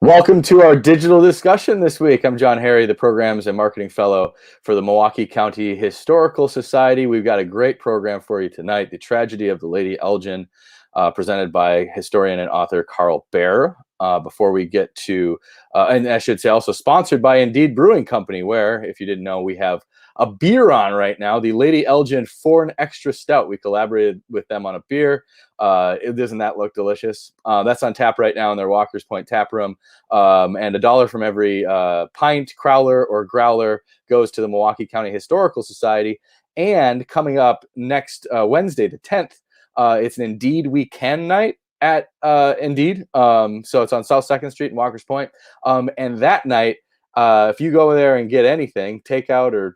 Welcome to our digital discussion this week. I'm John Harry, the Programs and Marketing Fellow for the Milwaukee County Historical Society. We've got a great program for you tonight, The Tragedy of the Lady Elgin, presented by historian and author Carl Baer. Before we get to, and I should say also sponsored by Indeed Brewing Company, where, if you didn't know, we have a beer on right now, the Lady Elgin 4 and Extra Stout. We collaborated with them on a beer. Doesn't that look delicious? That's on tap right now in their Walker's Point tap room. And $1 from every pint, crowler, or growler goes to the Milwaukee County Historical Society. And coming up next Wednesday, the 10th, it's an Indeed Weekend night at Indeed. So it's on South 2nd Street in Walker's Point. And that night, if you go there and get anything, takeout or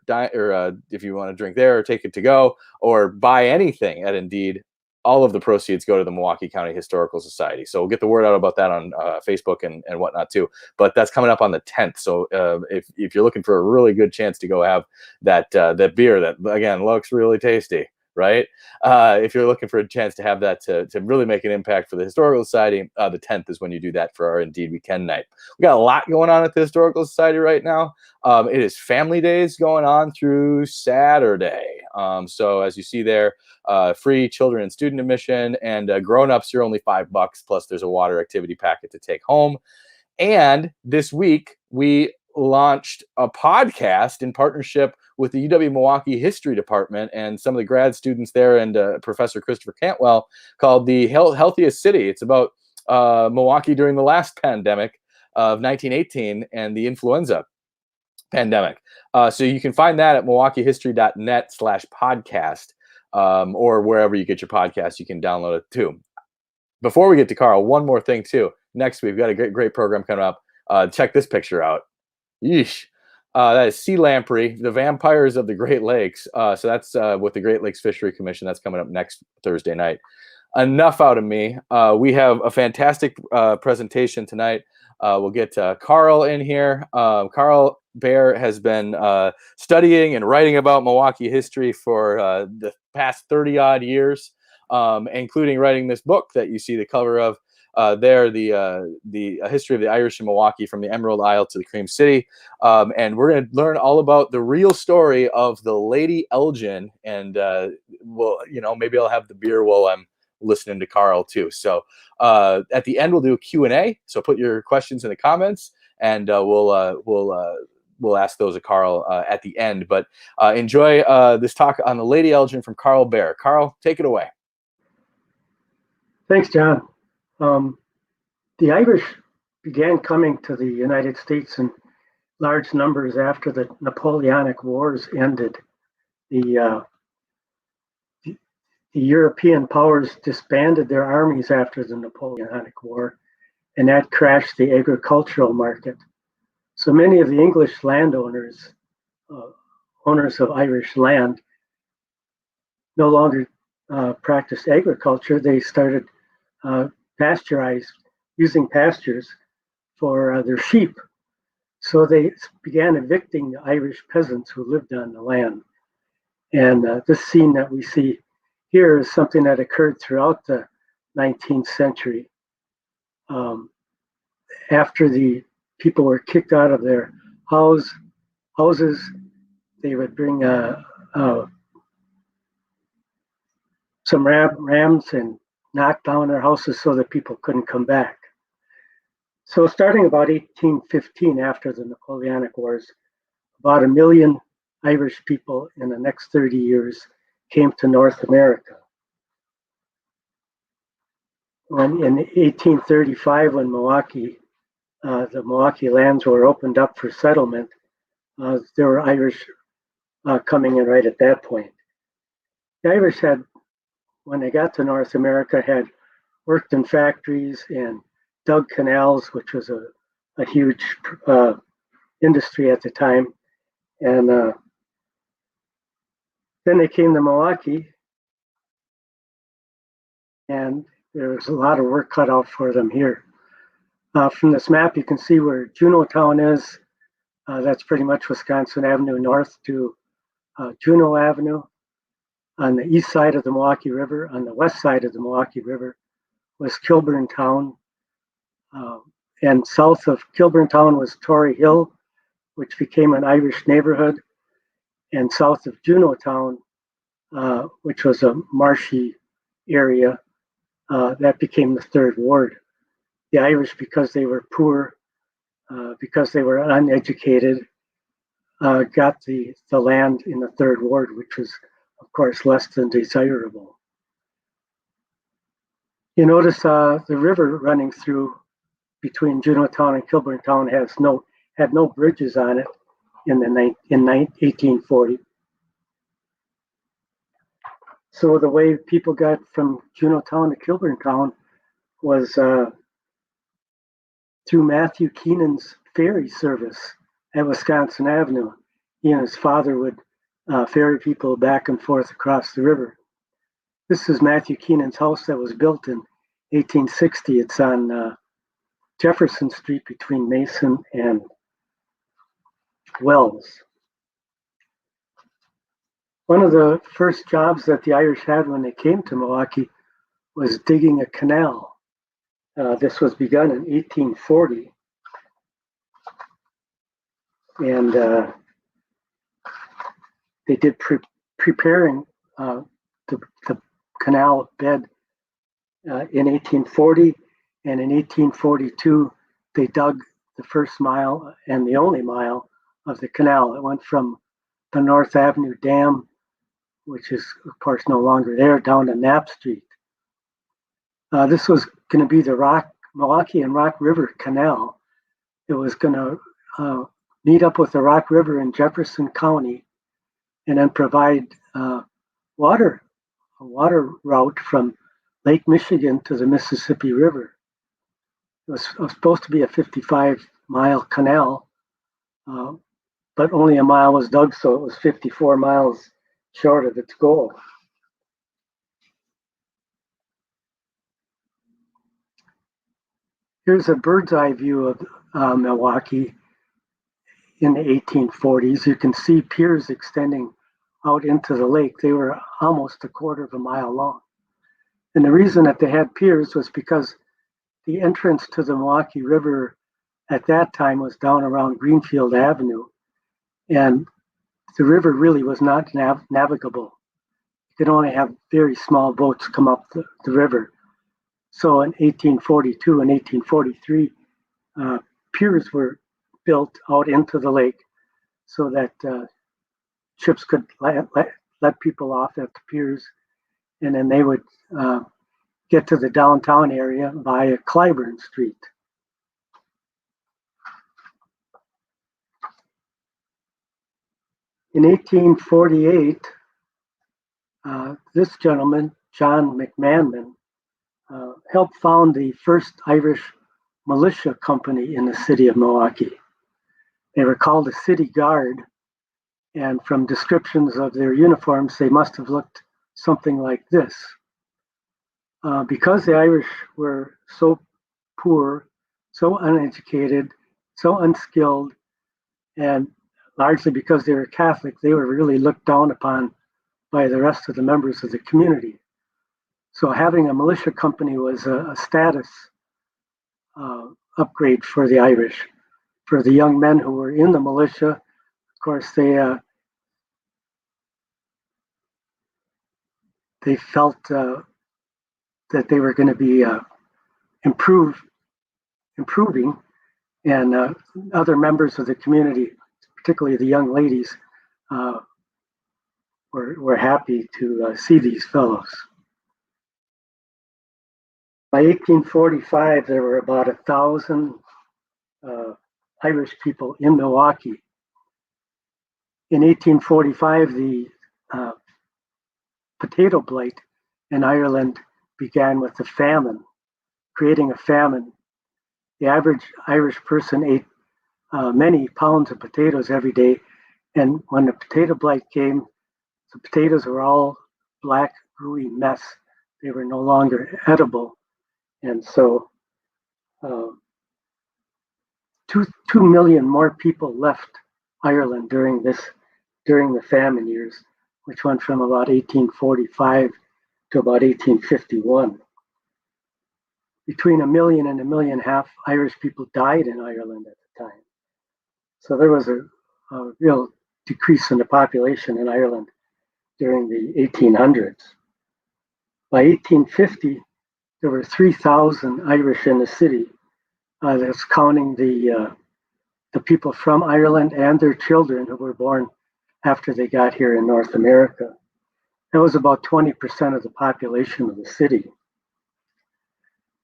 if you want to drink there or take it to go or buy anything at Indeed, all of the proceeds go to the Milwaukee County Historical Society. So we'll get the word out about that on Facebook and whatnot too. But that's coming up on the 10th. So if you're looking for a really good chance to go have that beer that, again, looks really tasty, right? If you're looking for a chance to have that to really make an impact for the Historical Society, the 10th is when you do that for our Indeed Weekend night. We got a lot going on at the Historical Society right now. It is Family Days going on through Saturday. So as you see there, free children and student admission, and grown-ups, you're only $5, plus there's a water activity packet to take home. And this week, we launched a podcast in partnership with the UW-Milwaukee History Department and some of the grad students there and Professor Christopher Cantwell, called The Healthiest City. It's about Milwaukee during the last pandemic of 1918 and the influenza pandemic. So you can find that at milwaukeehistory.net/podcast, or wherever you get your podcasts, you can download it too. Before we get to Carl, one more thing too. Next, we've got a great program coming up. Check this picture out. Yeesh. That is sea lamprey, the vampires of the Great Lakes. So that's with the Great Lakes Fishery Commission. That's coming up next Thursday night. Enough out of me. We have a fantastic presentation tonight. We'll get Carl in here. Carl Baer has been studying and writing about Milwaukee history for the past 30-odd years, including writing this book that you see the cover of there, the history of the Irish in Milwaukee from the Emerald Isle to the Cream City. And we're going to learn all about the real story of the Lady Elgin. And maybe I'll have the beer while I'm listening to Carl too. So at the end, we'll do a Q&A. So put your questions in the comments, and we'll ask those of Carl at the end. But enjoy this talk on the Lady Elgin from Carl Baer. Carl, take it away. Thanks, John. The Irish began coming to the United States in large numbers after the Napoleonic Wars ended. The European powers disbanded their armies after the Napoleonic War, and that crashed the agricultural market. So many of the English landowners, owners of Irish land, no longer practiced agriculture. They started using pastures for their sheep. So they began evicting the Irish peasants who lived on the land. And this scene that we see here is something that occurred throughout the 19th century. After the people were kicked out of their houses, they would bring some rams and knock down their houses so that people couldn't come back. So starting about 1815, after the Napoleonic Wars, about 1 million Irish people in the next 30 years came to North America. In 1835, when the Milwaukee lands were opened up for settlement, there were Irish coming in right at that point. The Irish had, when they got to North America, had worked in factories and dug canals, which was a huge industry at the time. And then they came to Milwaukee, and there was a lot of work cut out for them here. From this map, you can see where Juneautown is. That's pretty much Wisconsin Avenue north to Juneau Avenue. On the east side of the Milwaukee River, on the west side of the Milwaukee River, was Kilburn Town. And south of Kilburn Town was Tory Hill, which became an Irish neighborhood. And south of Juneau Town, which was a marshy area, that became the Third Ward. The Irish, because they were poor, because they were uneducated, got the land in the Third Ward, which was, of course, less than desirable. You notice the river running through between Juneau Town and Kilburn Town had no bridges on it in 1840. So the way people got from Juneau Town to Kilburn Town was through Matthew Keenan's ferry service at Wisconsin Avenue. He and his father would ferry people back and forth across the river. This is Matthew Keenan's house that was built in 1860. It's on Jefferson Street between Mason and Wells. One of the first jobs that the Irish had when they came to Milwaukee was digging a canal. This was begun in 1840. And they did preparing the canal bed in 1840, and in 1842 they dug the first mile and the only mile of the canal. It went from the North Avenue Dam, which is of course no longer there, down to Knapp Street. This was going to be the Milwaukee and Rock River Canal. It was going to meet up with the Rock River in Jefferson County and then provide a water route from Lake Michigan to the Mississippi River. It was supposed to be a 55-mile canal, but only a mile was dug, so it was 54 miles short of its goal. Here's a bird's eye view of Milwaukee in the 1840s. You can see piers extending out into the lake. They were almost a quarter of a mile long. And the reason that they had piers was because the entrance to the Milwaukee River at that time was down around Greenfield Avenue. And the river really was not navigable. You could only have very small boats come up the river. So in 1842 and 1843, piers were built out into the lake so that ships could let people off at the piers, and then they would get to the downtown area via Clybourne Street. In 1848, this gentleman, John McMahon, helped found the first Irish militia company in the city of Milwaukee. They were called the City Guard, and from descriptions of their uniforms, they must have looked something like this. Because the Irish were so poor, so uneducated, so unskilled, and largely because they were Catholic, they were really looked down upon by the rest of the members of the community. So having a militia company was a status upgrade for the Irish. For the young men who were in the militia, of course, they felt that they were going to be improving, and other members of the community, particularly the young ladies, were happy to see these fellows. By 1845, there were about 1,000 Irish people in Milwaukee. In 1845, the potato blight in Ireland began with a famine, creating a famine. The average Irish person ate many pounds of potatoes every day, and when the potato blight came, the potatoes were all black, gooey mess. They were no longer edible. And so 2 million more people left Ireland during the famine years, which went from about 1845 to about 1851. between 1 million and 1.5 million Irish people died in Ireland at the time. So there was a real decrease in the population in Ireland during the 1800s. By 1850, there were 3,000 Irish in the city. That's counting the people from Ireland and their children who were born after they got here in North America. That was about 20% of the population of the city.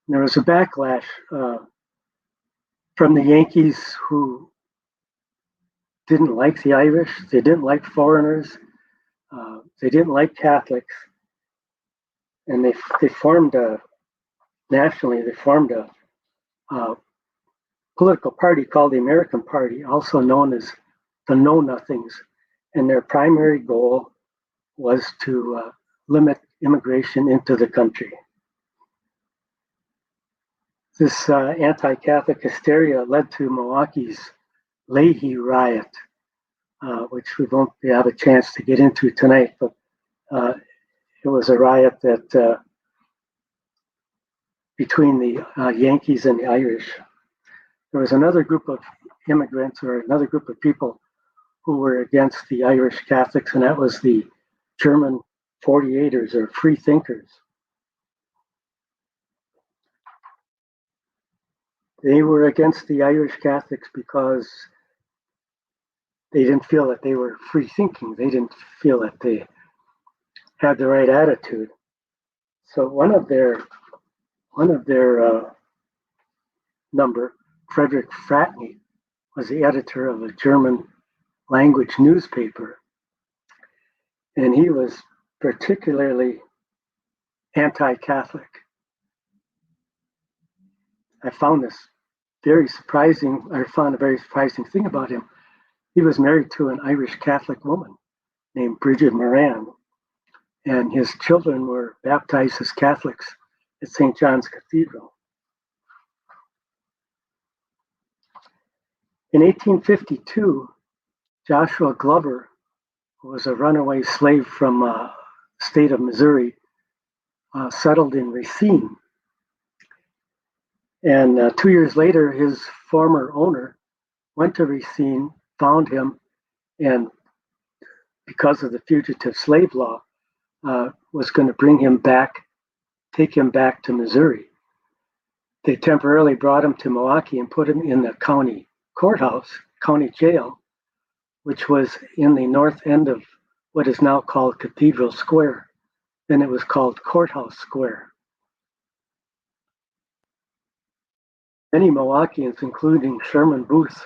And there was a backlash from the Yankees who didn't like the Irish, they didn't like foreigners, they didn't like Catholics, and they formed nationally, they formed a political party called the American Party, also known as the Know Nothings, and their primary goal was to limit immigration into the country. This anti-Catholic hysteria led to Milwaukee's Leahy riot, which we won't have a chance to get into tonight, but it was a riot that between the Yankees and the Irish. There was another group of immigrants or another group of people who were against the Irish Catholics, and that was the German 48ers or free thinkers. They were against the Irish Catholics because they didn't feel that they were free thinking. They didn't feel that they had the right attitude. So one of their number, Frederick Fratney, was the editor of a German language newspaper, and he was particularly anti-Catholic. I found a very surprising thing about him. He was married to an Irish Catholic woman named Bridget Moran, and his children were baptized as Catholics at St. John's Cathedral. In 1852, Joshua Glover, who was a runaway slave from the state of Missouri, settled in Racine. And 2 years later, his former owner went to Racine, found him, and because of the fugitive slave law, was going to bring him back, take him back to Missouri. They temporarily brought him to Milwaukee and put him in the county courthouse, county jail, which was in the north end of what is now called Cathedral Square. Then it was called Courthouse Square. Many Milwaukeeans, including Sherman Booth,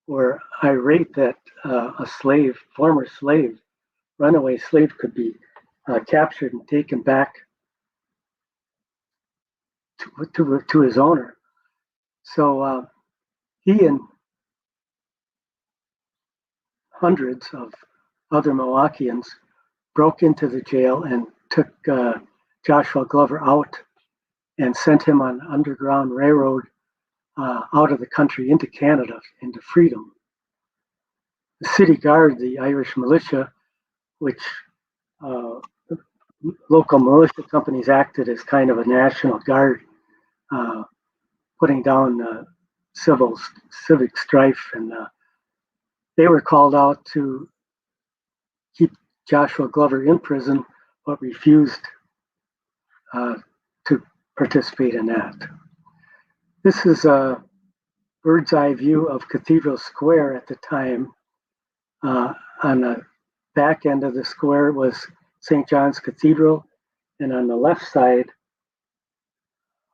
were irate that a slave, former slave, runaway slave, could be captured and taken back to his owner. So he and hundreds of other Milwaukeeans broke into the jail and took Joshua Glover out and sent him on Underground Railroad out of the country into Canada, into freedom. The city guard, the Irish militia, which local militia companies acted as kind of a national guard, putting down civic strife, and they were called out to keep Joshua Glover in prison, but refused to participate in that. This is a bird's eye view of Cathedral Square at the time. On the back end of the square was St. John's Cathedral, and on the left side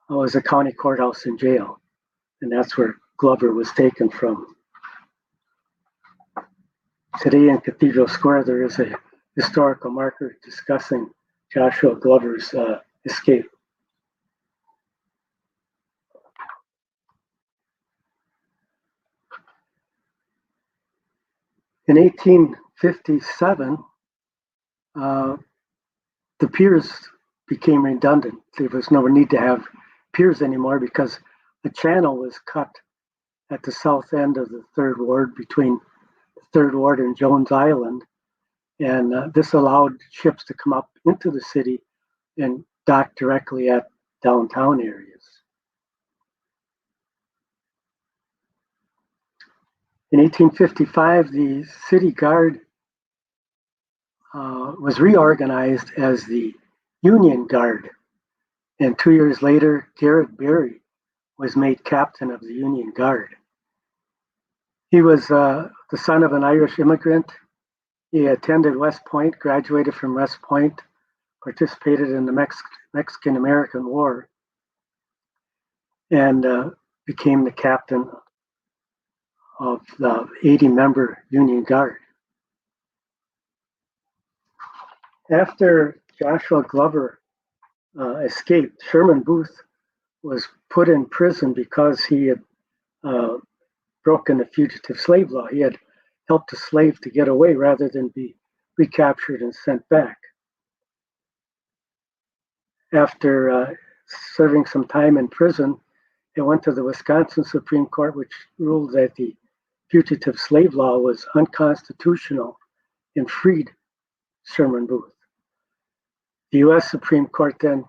was a county courthouse and jail, and that's where Glover was taken from. Today in Cathedral Square, there is a historical marker discussing Joshua Glover's escape. In 1857, the piers became redundant. There was no need to have piers anymore because the channel was cut at the south end of the Third Ward between the Third Ward and Jones Island. And this allowed ships to come up into the city and dock directly at downtown areas. In 1855, the city guard was reorganized as the Union Guard, and 2 years later, Garrett Berry was made captain of the Union Guard. He was the son of an Irish immigrant. He attended West Point, graduated from West Point, participated in the Mexican-American War, and became the captain of the 80-member Union Guard. After Joshua Glover escaped, Sherman Booth was put in prison because he had broken the fugitive slave law. He had helped a slave to get away rather than be recaptured and sent back. After serving some time in prison, it went to the Wisconsin Supreme Court, which ruled that the fugitive slave law was unconstitutional and freed Sherman Booth. The U.S. Supreme Court then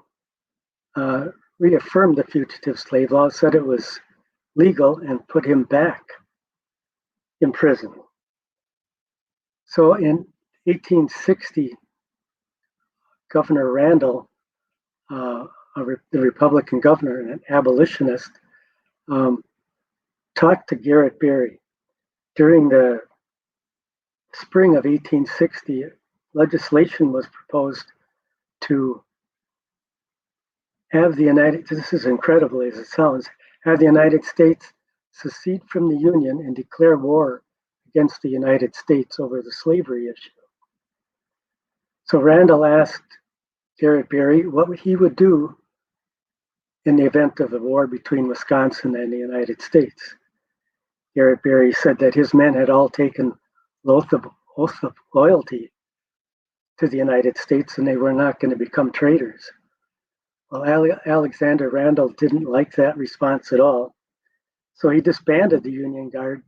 reaffirmed the fugitive slave law, said it was legal, and put him back in prison. So in 1860, Governor Randall, the Republican governor and an abolitionist, talked to Garrett Berry. During the spring of 1860, legislation was proposed to have the this is incredible as it sounds, have the United States secede from the Union and declare war against the United States over the slavery issue. So Randall asked Garrett Berry what he would do in the event of a war between Wisconsin and the United States. Garrett Berry said that his men had all taken oath of loyalty to the United States and they were not going to become traitors. Well, Alexander Randall didn't like that response at all, so he disbanded the Union Guard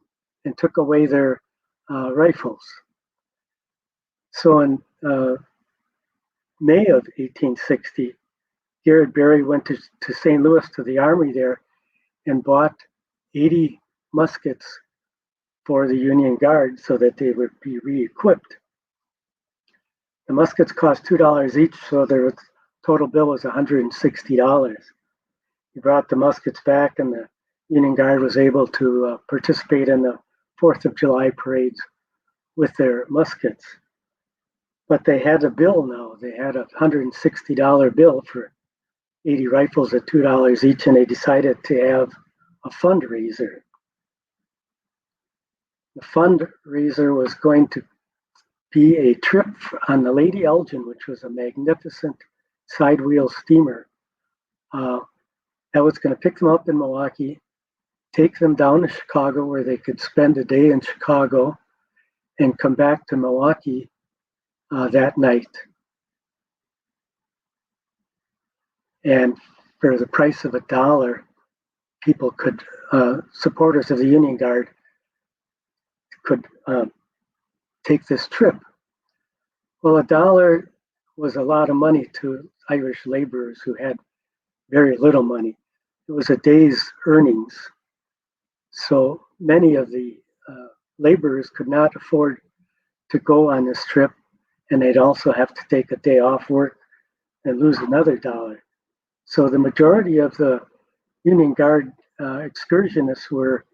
and took away their rifles. So in May of 1860, Garrett Berry went to St. Louis to the army there and bought 80 muskets for the Union Guard so that they would be re-equipped. The muskets cost $2 each, so their total bill was $160. He brought the muskets back, and the Union Guard was able to participate in the 4th of July parades with their muskets. But they had a bill now. They had a $160 bill for 80 rifles at $2 each, and they decided to have a fundraiser. The fundraiser was going to be a trip on the Lady Elgin, which was a magnificent side-wheel steamer. That was going to pick them up in Milwaukee, take them down to Chicago where they could spend a day in Chicago and come back to Milwaukee that night. And for the price of $1, people could, supporters of the Union Guard could take this trip. Well, $1 was a lot of money to Irish laborers who had very little money. It was a day's earnings. So many of the laborers could not afford to go on this trip, and they'd also have to take a day off work and lose another $1. So the majority of the Union Guard excursionists were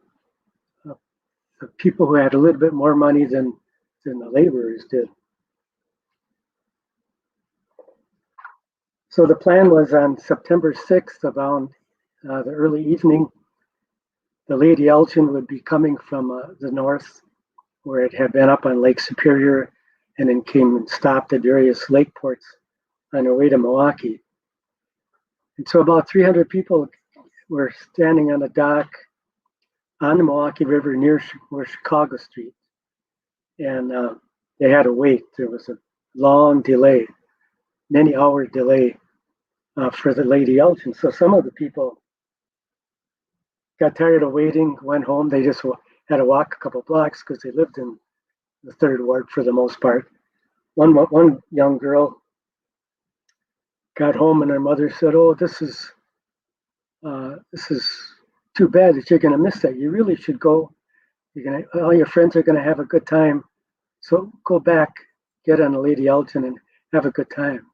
people who had a little bit more money than the laborers did. So the plan was on September 6th, around the early evening, the Lady Elgin would be coming from the north, where it had been up on Lake Superior, and then came and stopped at various lake ports on their way to Milwaukee. And so about 300 people were standing on a dock on the Milwaukee River near Chicago Street. And they had to wait. There was a long delay, many hour delay for the Lady Elgin. So some of the people got tired of waiting, went home. They just had to walk a couple blocks because they lived in the third ward for the most part. One young girl got home and her mother said, "Oh, this is too bad that you're going to miss that. You really should go all your friends are gonna have a good time. So go back, get on the Lady Elgin and have a good time.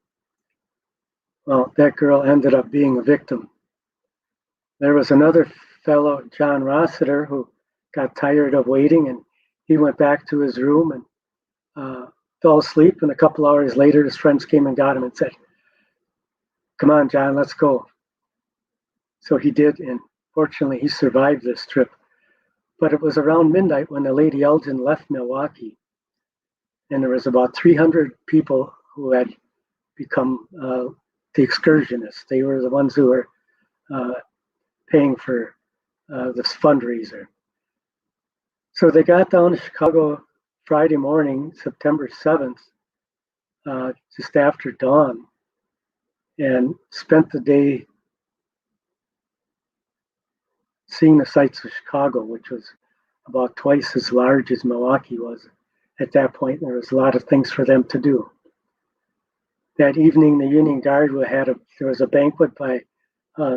Well, that girl ended up being a victim. There was another fellow, John Rossiter, who got tired of waiting, and he went back to his room and fell asleep. And a couple hours later, his friends came and got him and said, "Come on, John, let's go." So he did, and fortunately, he survived this trip. But it was around midnight when the Lady Elgin left Milwaukee, and there was about 300 people who had become the excursionists. They were the ones who were paying for this fundraiser. So they got down to Chicago Friday morning, September 7th, just after dawn, and spent the day seeing the sights of Chicago, which was about twice as large as Milwaukee was at that point. There was a lot of things for them to do. That evening, the Union Guard there was a banquet by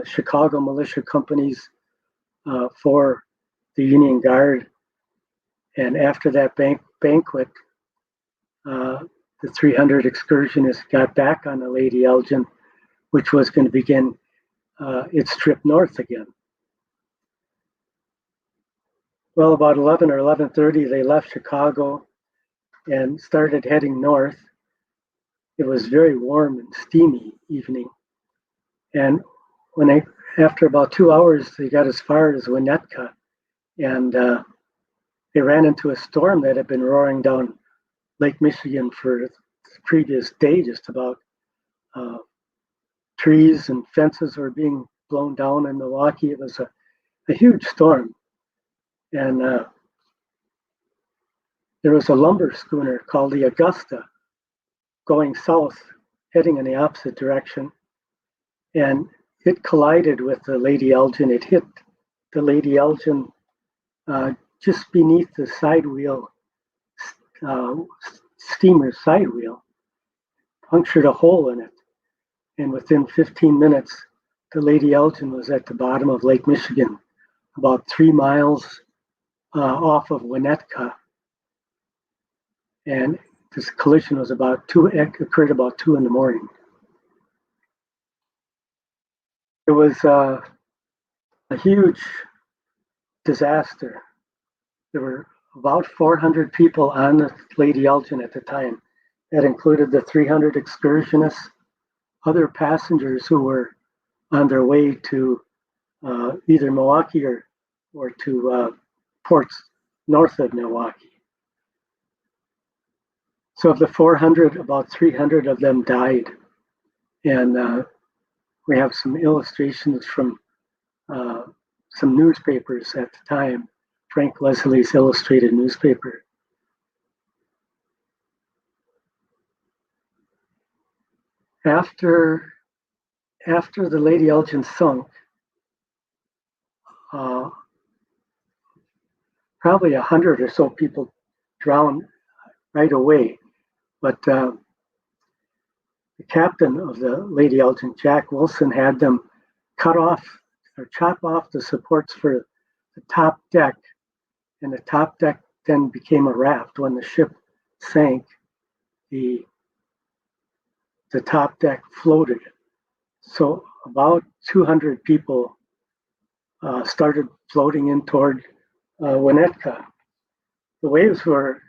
Chicago militia companies for the Union Guard. And after that banquet, the 300 excursionists got back on the Lady Elgin, which was going to begin its trip north again. Well, about 11 or 11:30, they left Chicago and started heading north. It was very warm and steamy evening. And after about 2 hours, they got as far as Winnetka, and they ran into a storm that had been roaring down Lake Michigan for the previous day, just about. Trees and fences were being blown down in Milwaukee. It was a huge storm. And there was a lumber schooner called the Augusta going south, heading in the opposite direction. And it collided with the Lady Elgin. It hit the Lady Elgin just beneath the side wheel, steamer side wheel, punctured a hole in it. And within 15 minutes, the Lady Elgin was at the bottom of Lake Michigan, about 3 miles off of Winnetka. And this collision was occurred about 2 in the morning. It was a huge disaster. There were about 400 people on the Lady Elgin at the time. That included the 300 excursionists, other passengers who were on their way to either Milwaukee or to ports north of Milwaukee. So of the 400, about 300 of them died. And we have some illustrations from some newspapers at the time, Frank Leslie's illustrated newspaper. After the Lady Elgin sunk, probably 100 or so people drowned right away. But the captain of the Lady Elgin, Jack Wilson, had them cut off or chop off the supports for the top deck, and the top deck then became a raft. When the ship sank, the top deck floated. So about 200 people started floating in toward Winnetka. The waves were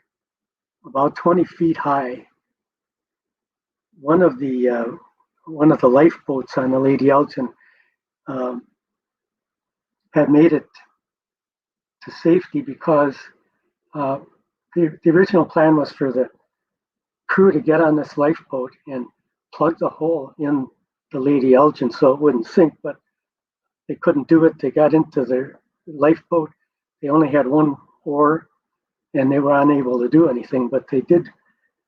about 20 feet high. One of the lifeboats on the Lady Elgin had made it to safety because the original plan was for the crew to get on this lifeboat and plug the hole in the Lady Elgin so it wouldn't sink, but they couldn't do it. They got into their lifeboat. They only had one oar and they were unable to do anything, but they did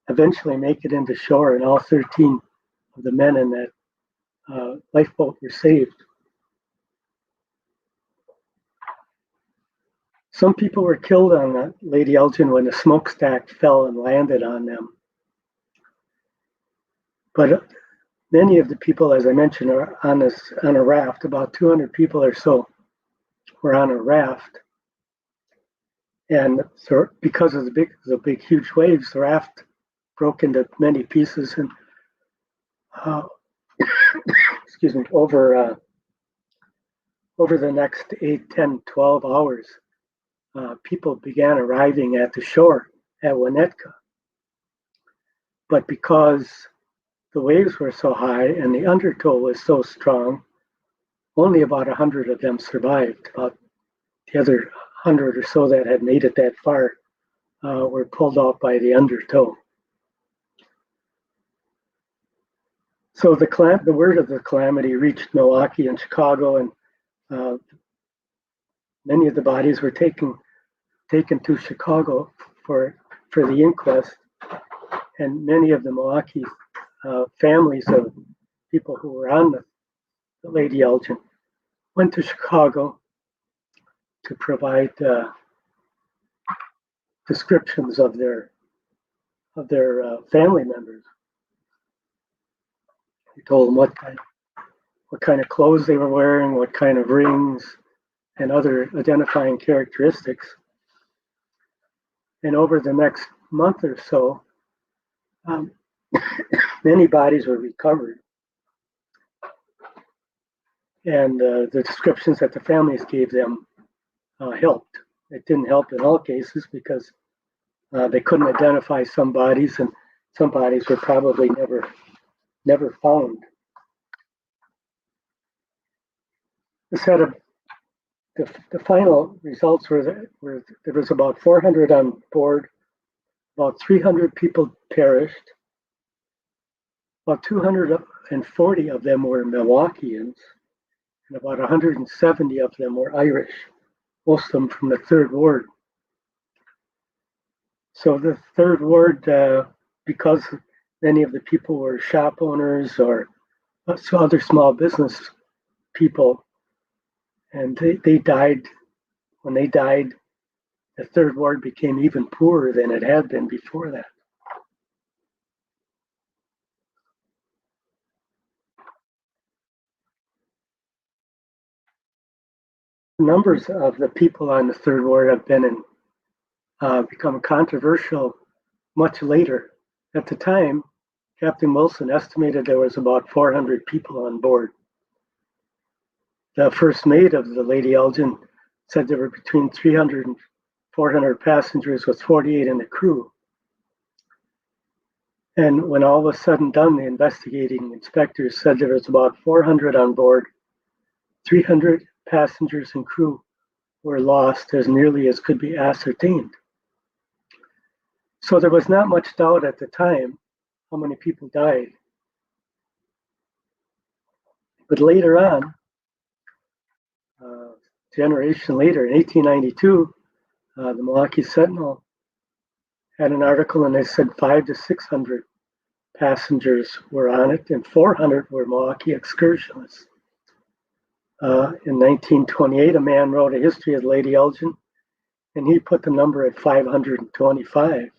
eventually make it into shore, and all 13 of the men in that lifeboat were saved. Some people were killed on the Lady Elgin when the smokestack fell and landed on them. But many of the people, as I mentioned, are on a raft. About 200 people or so were on a raft. And so because of the big huge waves, the raft broke into many pieces, and excuse me, over the next 8, 10, 12 hours, people began arriving at the shore at Winnetka. But because the waves were so high and the undertow was so strong, only about 100 of them survived. About the other 100 or so that had made it that far were pulled out by the undertow. So the word of the calamity reached Milwaukee and Chicago, and many of the bodies were taken to Chicago for the inquest, and many of the Milwaukee families of people who were on the Lady Elgin went to Chicago to provide descriptions of their family members. They told them what kind of clothes they were wearing, what kind of rings, and other identifying characteristics. And over the next month or so, many bodies were recovered. And the descriptions that the families gave them helped. It didn't help in all cases because they couldn't identify some bodies, and some bodies were probably never found. The final results were there was about 400 on board, about 300 people perished, about 240 of them were Milwaukeeans, and about 170 of them were Irish, most of them from the Third Ward. So the Third Ward, because many of the people were shop owners or other small business people, and they died. When they died, the Third Ward became even poorer than it had been before that. Numbers of the people on the Third Ward have become controversial much later. At the time, Captain Wilson estimated there was about 400 people on board. The first mate of the Lady Elgin said there were between 300 and 400 passengers with 48 in the crew. And when all was said and done, the investigating inspectors said there was about 400 on board. 300 passengers and crew were lost as nearly as could be ascertained. So there was not much doubt at the time how many people died. But later on, generation later, in 1892, the Milwaukee Sentinel had an article, and they said 500 to 600 passengers were on it, and 400 were Milwaukee excursionists. In 1928, a man wrote a history of Lady Elgin, and he put the number at 525.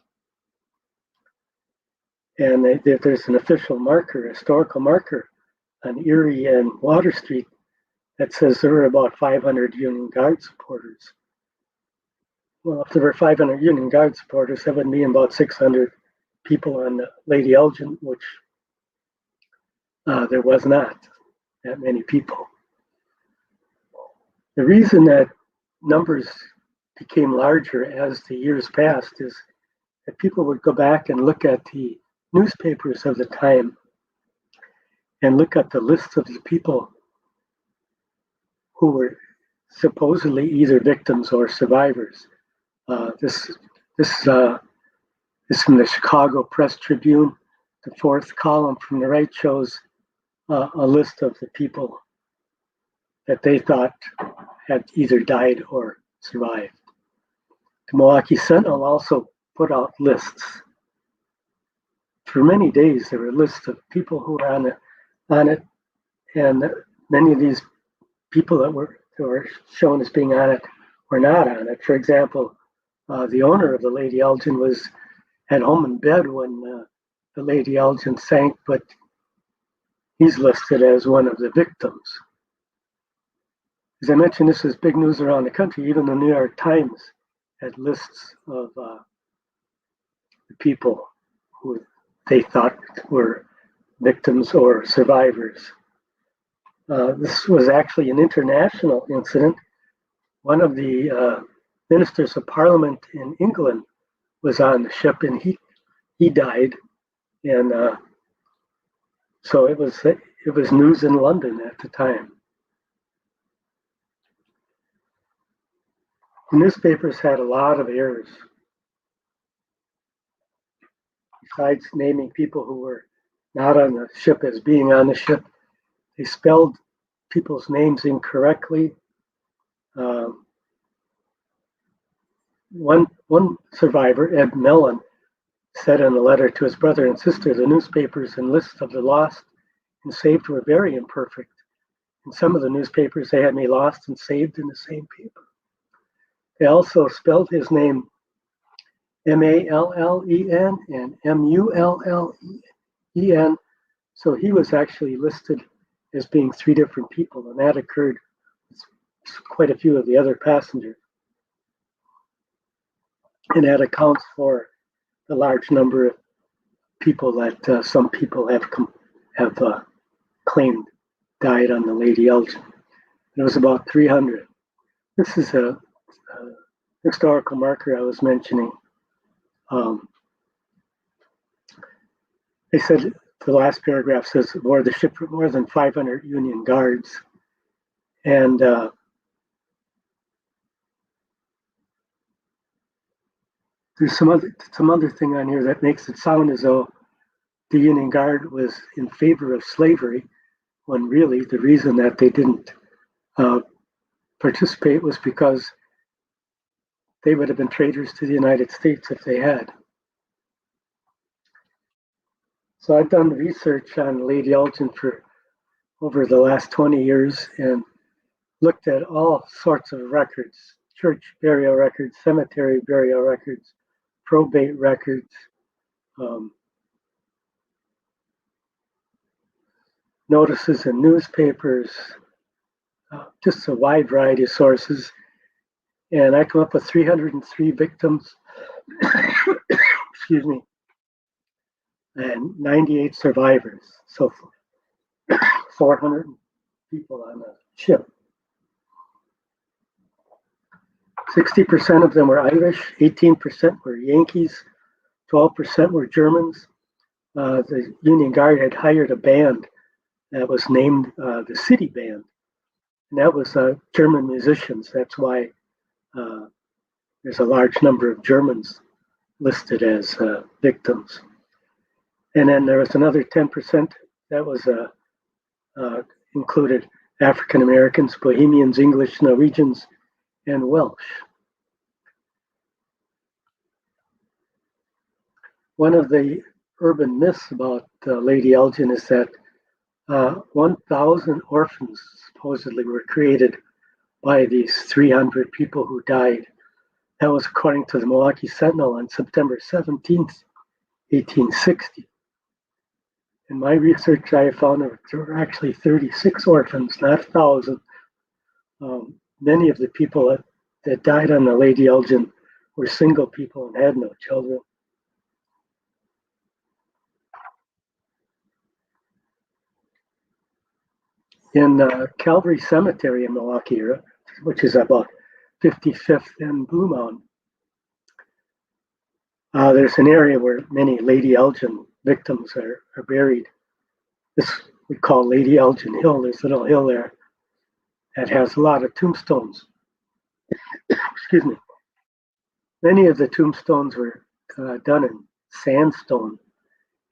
And there's an official marker, historical marker, on Erie and Water Street that says there were about 500 Union Guard supporters. Well, if there were 500 Union Guard supporters, that would mean about 600 people on Lady Elgin, which there was not that many people. The reason that numbers became larger as the years passed is that people would go back and look at the newspapers of the time and look at the lists of the people who were supposedly either victims or survivors. This is from the Chicago Press Tribune. The fourth column from the right shows a list of the people that they thought had either died or survived. The Milwaukee Sentinel also put out lists. For many days, there were lists of people who were on it, and many of these people that were shown as being on it were not on it. For example, the owner of the Lady Elgin was at home in bed when the Lady Elgin sank, but he's listed as one of the victims. As I mentioned, this is big news around the country. Even the New York Times had lists of the people who they thought were victims or survivors. This was actually an international incident. One of the ministers of parliament in England was on the ship, and he died, and so it was news in London at the time. The newspapers had a lot of errors. Besides naming people who were not on the ship as being on the ship, they spelled people's names incorrectly. One survivor, Ed Mellon, said in a letter to his brother and sister, the newspapers and lists of the lost and saved were very imperfect. In some of the newspapers, they had me lost and saved in the same paper. They also spelled his name Mallen and Mullen, so he was actually listed as being three different people, and that occurred with quite a few of the other passengers. And that accounts for the large number of people that some people have claimed died on the Lady Elgin. It was about 300. This is a historical marker I was mentioning. They said the last paragraph says aboard the ship were more than 500 Union guards, and there's some other thing on here that makes it sound as though the Union Guard was in favor of slavery, when really the reason that they didn't participate was because they would have been traitors to the United States if they had. So I've done research on Lady Elgin for over the last 20 years and looked at all sorts of records, church burial records, cemetery burial records, probate records, notices in newspapers, just a wide variety of sources. And I come up with 303 victims, excuse me, and 98 survivors. So 400 people on the ship. 60% of them were Irish, 18% were Yankees, 12% were Germans. The Union Guard had hired a band that was named the City Band, and that was German musicians. That's why there's a large number of Germans listed as victims. And then there was another 10% that was included African Americans, Bohemians, English, Norwegians, and Welsh. One of the urban myths about Lady Elgin is that 1,000 orphans supposedly were created by these 300 people who died. That was according to the Milwaukee Sentinel on September 17th, 1860. In my research, I found that there were actually 36 orphans, not 1,000. Many of the people that died on the Lady Elgin were single people and had no children. In Calvary Cemetery in Milwaukee, which is about 55th and Blue Mound, there's an area where many Lady Elgin victims are buried. This we call Lady Elgin Hill. There's a little hill there that has a lot of tombstones. Excuse me. Many of the tombstones were done in sandstone,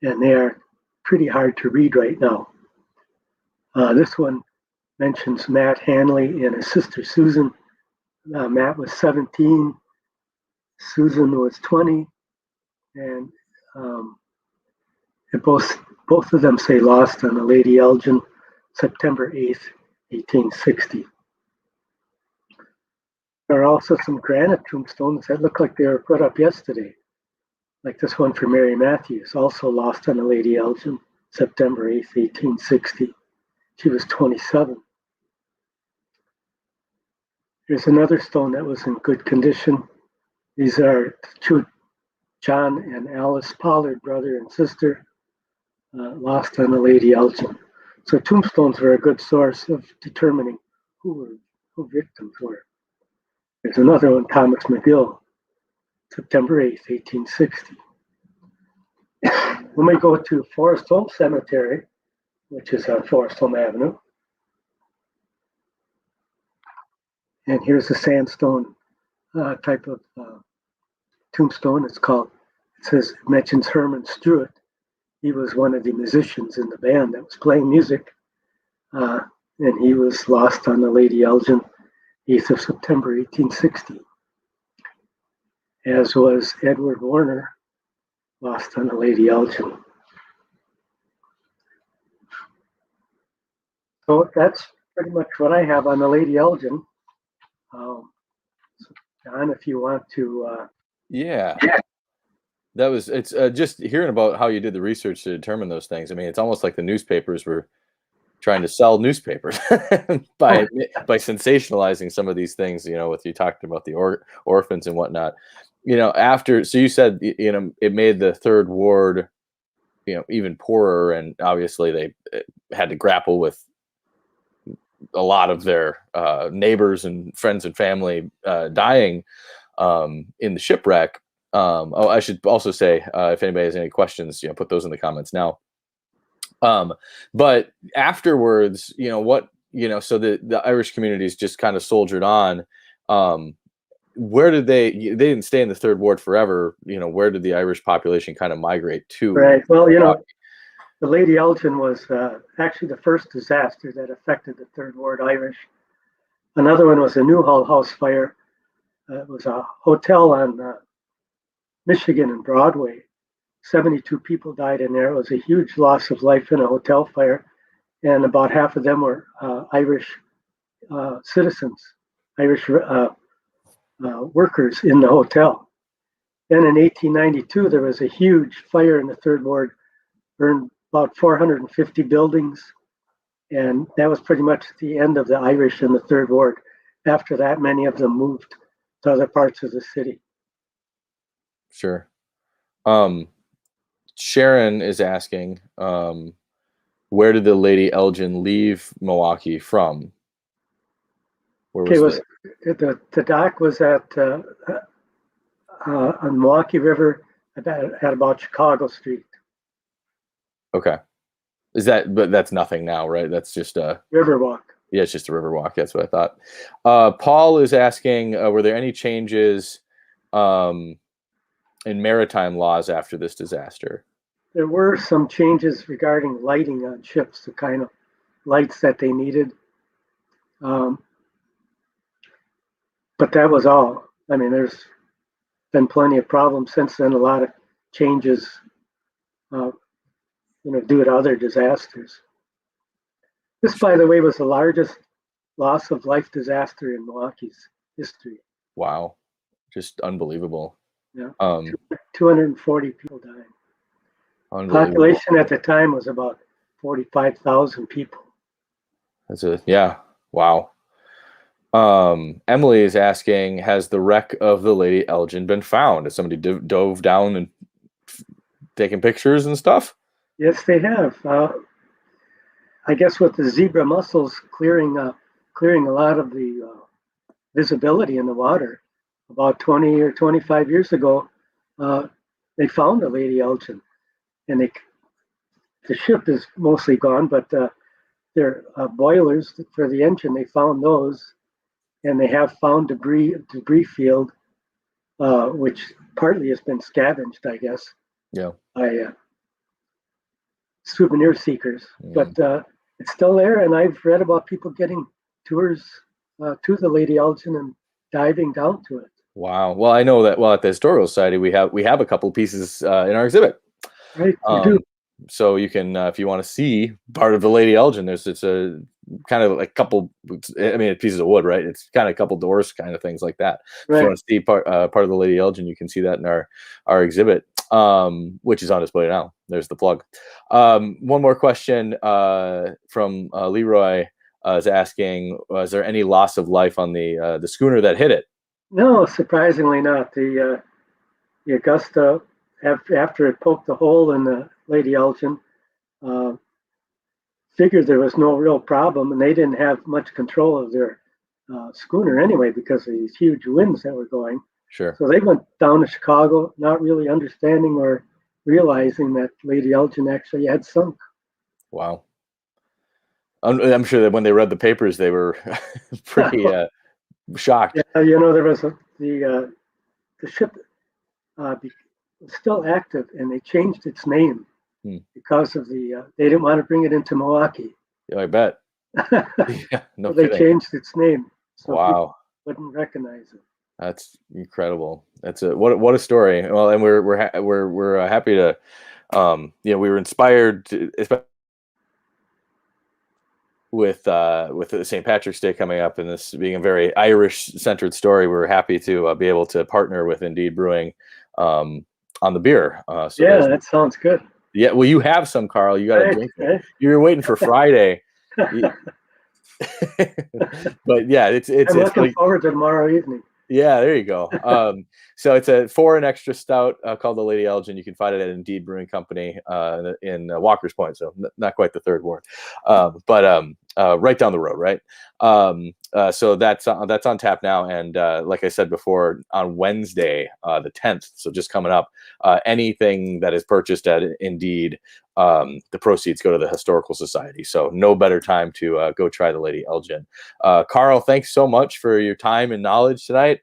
and they are pretty hard to read right now. This one mentions Matt Hanley and his sister Susan. Matt was 17, Susan was 20, and both of them say lost on the Lady Elgin, September 8th, 1860. There are also some granite tombstones that look like they were put up yesterday, like this one for Mary Matthews, also lost on the Lady Elgin, September 8th, 1860. She was 27. There's another stone that was in good condition. These are two, John and Alice Pollard, brother and sister, lost on the Lady Elgin. So tombstones were a good source of determining who victims were. There's another one, Thomas McGill, September 8th, 1860. When we go to Forest Home Cemetery, which is on Forest Home Avenue, and here's a sandstone type of tombstone. It mentions Herman Stewart. He was one of the musicians in the band that was playing music, and he was lost on the Lady Elgin, 8th of September, 1860. As was Edward Warner, lost on the Lady Elgin. So that's pretty much what I have on the Lady Elgin. So John, if you want to. Yeah. That was, it's just hearing about how you did the research to determine those things. I mean, it's almost like the newspapers were trying to sell newspapers by sensationalizing some of these things, with you talking about the orphans and whatnot, so you said, it made the third ward, even poorer. And obviously they had to grapple with a lot of their neighbors and friends and family dying in the shipwreck. I should also say, if anybody has any questions, put those in the comments now. But afterwards, so the Irish communities just kind of soldiered on. Where did they didn't stay in the third ward forever. Where did the Irish population kind of migrate to? Right. Well, the Lady Elgin was actually the first disaster that affected the third ward Irish. Another one was the Newhall House fire. It was a hotel on Michigan and Broadway. 72 people died in there. It was a huge loss of life in a hotel fire, and about half of them were Irish citizens, Irish workers in the hotel. Then in 1892, there was a huge fire in the third ward, burned about 450 buildings, and that was pretty much the end of the Irish in the third ward. After that, many of them moved to other parts of the city. Sure. Sharon is asking, where did the Lady Elgin leave Milwaukee from? Where was the dock was at on Milwaukee River at about Chicago Street. Okay. But that's nothing now, right? That's just a Riverwalk. Yeah, it's just a Riverwalk. That's what I thought. Paul is asking, were there any changes in maritime laws after this disaster? There were some changes regarding lighting on ships, the kind of lights that they needed. But that was all. I mean, there's been plenty of problems since then, a lot of changes, due to other disasters. This, by the way, was the largest loss of life disaster in Milwaukee's history. Wow. Just unbelievable. Yeah. 240 people died. Population at the time was about 45,000 people. Wow. Emily is asking, has the wreck of the Lady Elgin been found? Has somebody dove down and taken pictures and stuff? Yes, they have. I guess with the zebra mussels clearing a lot of the visibility in the water, about 20 or 25 years ago, they found the Lady Elgin, and the ship is mostly gone, but their boilers for the engine, they found those, and they have found debris field, which partly has been scavenged, I guess, by souvenir seekers. But it's still there, and I've read about people getting tours to the Lady Elgin and diving down to it. Wow. Well, I know that. Well, at the Historical Society, we have a couple pieces in our exhibit. Right, we do. So you can, if you want to see part of the Lady Elgin, it's a kind of like a couple. I mean, pieces of wood, right? It's kind of a couple doors, kind of things like that. Right. If you want to see part of the Lady Elgin, you can see that in our exhibit, which is on display now. There's the plug. One more question from Leroy is asking: was there any loss of life on the schooner that hit it? No, surprisingly not. The Augusta, after it poked a hole in the Lady Elgin, uh, figured there was no real problem, and they didn't have much control of their schooner anyway because of these huge winds that were going. Sure. So they went down to Chicago, not really understanding or realizing that Lady Elgin actually had sunk. Wow. I'm sure that when they read the papers, they were pretty shocked. Yeah, there was the ship was still active, and they changed its name Hmm. because of they didn't want to bring it into Milwaukee. Yeah, I bet. So Yeah, no they kidding. changed its name so people Wow. wouldn't recognize it. That's incredible. That's what a story. Well, and we're happy to, we were inspired to, especially with the St. Patrick's Day coming up, and this being a very Irish centered story. We're happy to be able to partner with Indeed Brewing on the beer. So Yeah, there's that sounds good. yeah. Well, you have some, Carl. You got to Right, drink it. right. You're waiting for Friday. But yeah, I'm it's looking like forward to tomorrow evening. yeah, there you go. So it's a foreign extra stout called the Lady Elgin. You can find it at Indeed Brewing Company in Walker's Point, so not quite the third ward, but right down the road, right? So that's on tap now, and like I said before, on Wednesday, the 10th, so just coming up, anything that is purchased at Indeed, the proceeds go to the Historical Society. So no better time to go try the Lady Elgin. Carl, thanks so much for your time and knowledge tonight.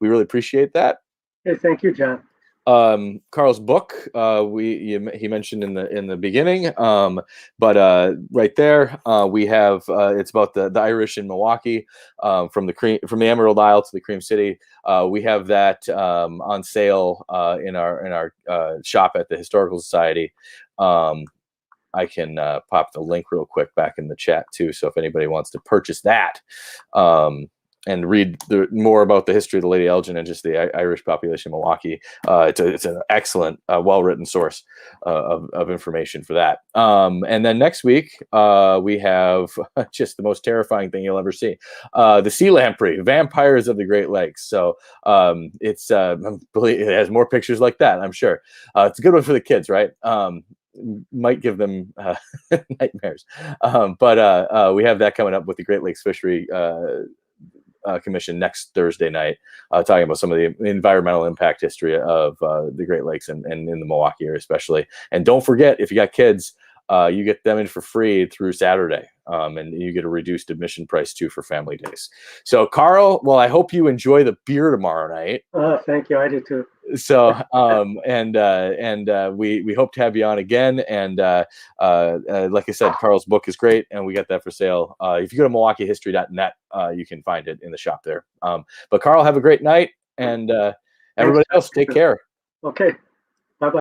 We really appreciate that. Hey, thank you, John. Carl's book, he mentioned in the beginning, but right there we have it's about the Irish in Milwaukee, from the Emerald Isle to the Cream City. We have that on sale in our shop at the Historical Society. I can pop the link real quick back in the chat too. So if anybody wants to purchase that and read more about the history of the Lady Elgin and just the Irish population of Milwaukee, it's an excellent, well-written source of information for that. And then next week, we have just the most terrifying thing you'll ever see. The Sea Lamprey, Vampires of the Great Lakes. So it has more pictures like that, I'm sure. It's a good one for the kids, right? Might give them nightmares. But we have that coming up with the Great Lakes Fishery Commission next Thursday night, talking about some of the environmental impact history of the Great Lakes and in the Milwaukee area especially. And don't forget, if you got kids, you get them in for free through Saturday, and you get a reduced admission price too for family days. So, Carl, well, I hope you enjoy the beer tomorrow night. Thank you. I do too. So, we hope to have you on again. And like I said, Carl's book is great, and we got that for sale. If you go to MilwaukeeHistory.net, you can find it in the shop there. But Carl, have a great night, and everybody else, take care. Okay.